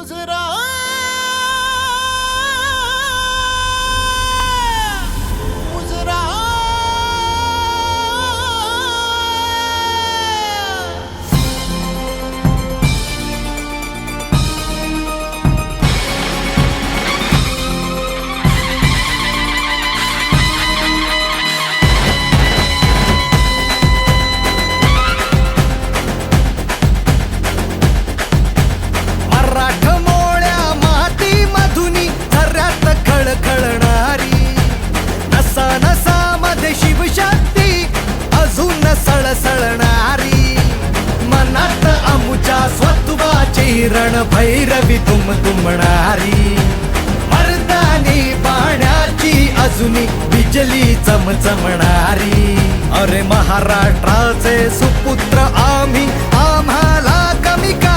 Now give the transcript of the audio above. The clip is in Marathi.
मुजरा मुजरा रण भैरवी तुमणारी मर्दानी पाण्याची अजूनी बिजली चमचमणारी अरे महाराष्ट्राचे सुपुत्र आम्ही आम्हाला कमी का